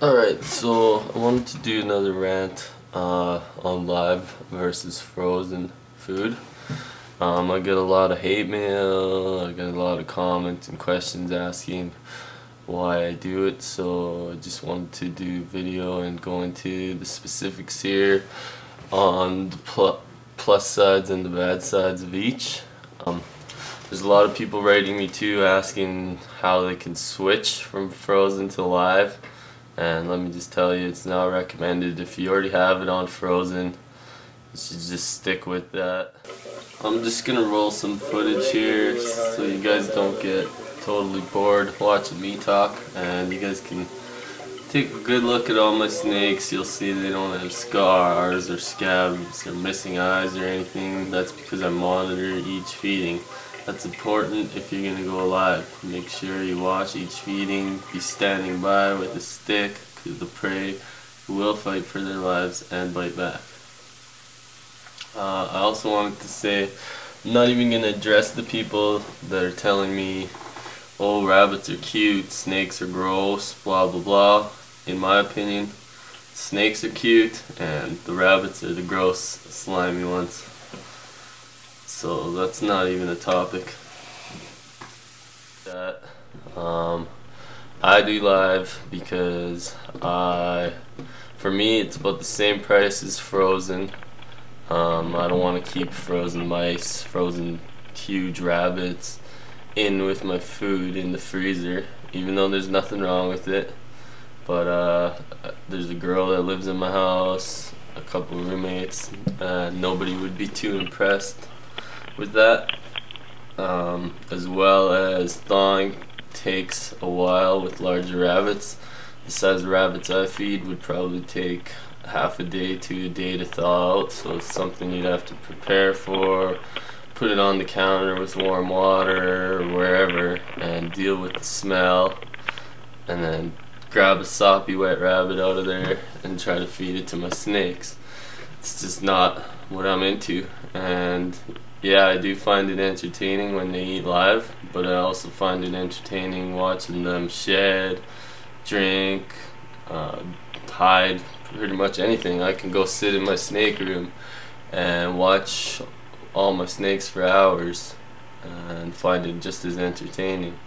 Alright, so I wanted to do another rant on live versus frozen food. I get a lot of hate mail, I get a lot of comments and questions asking why I do it, so I just wanted to do video and go into the specifics here on the plus sides and the bad sides of each. There's a lot of people writing me too asking how they can switch from frozen to live. And let me just tell you, it's not recommended. If you already have it on frozen, you should just stick with that. I'm just gonna roll some footage here so you guys don't get totally bored watching me talk, and you guys can take a good look at all my snakes. You'll see they don't have scars or scabs or missing eyes or anything. That's because I monitor each feeding. That's important if you're going to go live. Make sure you watch each feeding, be standing by with a stick, because the prey will fight for their lives and bite back. I also wanted to say, I'm not even going to address the people that are telling me, oh, rabbits are cute, snakes are gross, blah blah blah. In my opinion, snakes are cute and the rabbits are the gross, slimy ones. So that's not even a topic. I do live because for me it's about the same price as frozen. I don't want to keep frozen mice, frozen huge rabbits in with my food in the freezer, even though there's nothing wrong with it. But there's a girl that lives in my house, a couple roommates, nobody would be too impressed with that, as well as thawing takes a while with larger rabbits. The size of rabbits I feed would probably take half a day to a day to thaw out, so it's something you'd have to prepare for, put it on the counter with warm water or wherever, and deal with the smell, and then grab a soppy wet rabbit out of there and try to feed it to my snakes. It's just not what I'm into. And yeah, I do find it entertaining when they eat live, but I also find it entertaining watching them shed, drink, hide, pretty much anything. I can go sit in my snake room and watch all my snakes for hours and find it just as entertaining.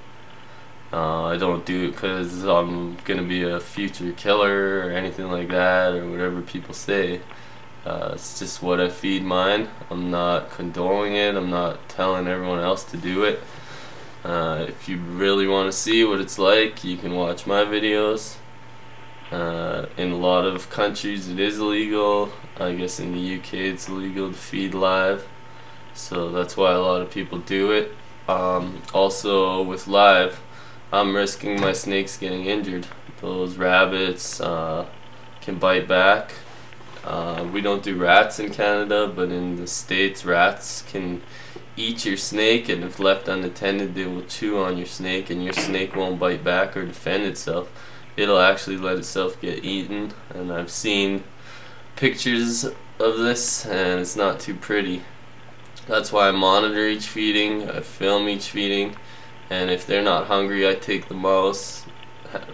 I don't do it because I'm gonna be a future killer or anything like that, or whatever people say. It's just what I feed mine. I'm not condoning it. I'm not telling everyone else to do it. If you really want to see what it's like, you can watch my videos. In a lot of countries it is illegal. I guess in the UK it's illegal to feed live, so that's why a lot of people do it. Also with live, I'm risking my snakes getting injured. Those rabbits can bite back. We don't do rats in Canada, but in the States rats can eat your snake, and if left unattended they will chew on your snake, and your snake won't bite back or defend itself. It'll actually let itself get eaten, and I've seen pictures of this and it's not too pretty. That's why I monitor each feeding, I film each feeding, and if they're not hungry I take the mouse,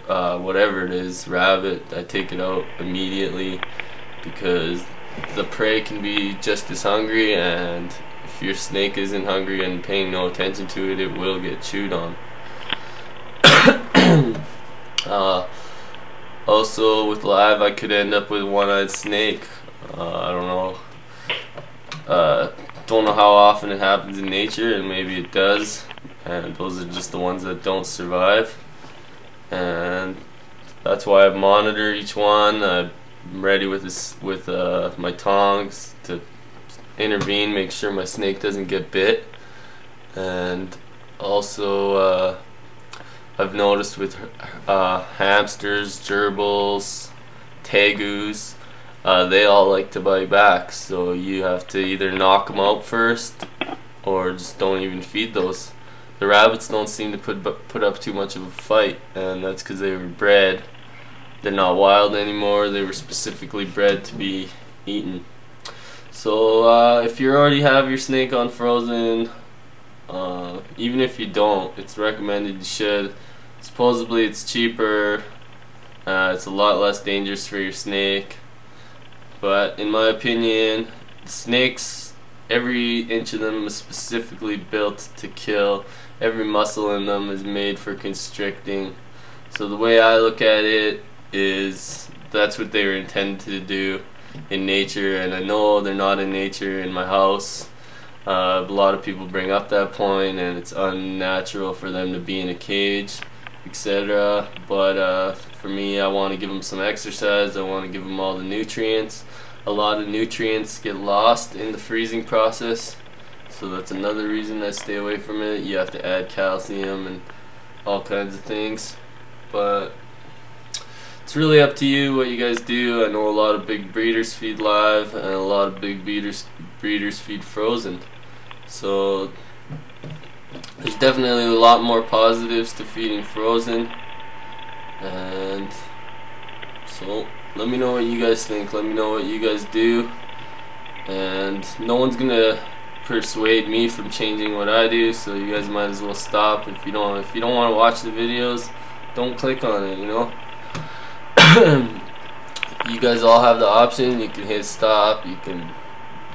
whatever it is, rabbit, I take it out immediately, because the prey can be just as hungry, and if your snake isn't hungry and paying no attention to it, it will get chewed on. Also with live I could end up with a one-eyed snake. I don't know. Don't know how often it happens in nature, and maybe it does, and those are just the ones that don't survive. And that's why I monitor each one. I'm ready with my tongs to intervene, make sure my snake doesn't get bit. And also I've noticed with hamsters, gerbils, tegus, they all like to bite back, so you have to either knock them out first or just don't even feed those. The rabbits don't seem to put up too much of a fight, and that's because they were bred. They're not wild anymore. They were specifically bred to be eaten. So if you already have your snake on frozen, even if you don't, it's recommended you should. Supposedly it's cheaper It's a lot less dangerous for your snake. But in my opinion, snakes, every inch of them is specifically built to kill. Every muscle in them is made for constricting. So the way I look at it is that's what they were intended to do in nature, and I know they're not in nature in my house. A lot of people bring up that point, and it's unnatural for them to be in a cage, etc. But for me, I want to give them some exercise. I want to give them all the nutrients. A lot of nutrients get lost in the freezing process, so that's another reason I stay away from it. You have to add calcium and all kinds of things, but it's really up to you what you guys do. I know a lot of big breeders feed live, and a lot of big breeders feed frozen. So there's definitely a lot more positives to feeding frozen. And so let me know what you guys think. Let me know what you guys do. And no one's gonna persuade me from changing what I do, so you guys might as well stop. If you don't want to watch the videos, don't click on it, you know. You guys all have the option. You can hit stop, you can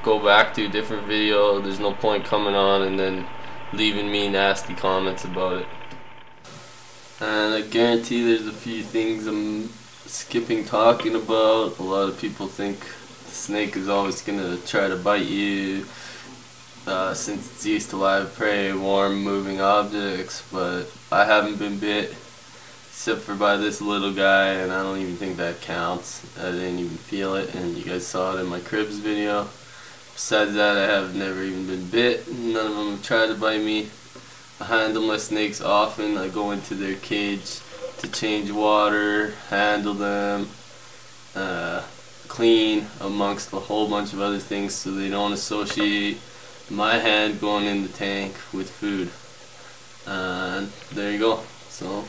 go back to a different video. There's no point coming on and then leaving me nasty comments about it. And I guarantee there's a few things I'm skipping talking about. A lot of people think the snake is always gonna try to bite you, since it's used to live prey, warm moving objects, but I haven't been bit except for by this little guy, and I don't even think that counts. I didn't even feel it, and you guys saw it in my cribs video. Besides that, I have never even been bit. None of them have tried to bite me. I handle my snakes often. I go into their cage to change water, handle them, clean, amongst a whole bunch of other things, so they don't associate my hand going in the tank with food. And there you go. So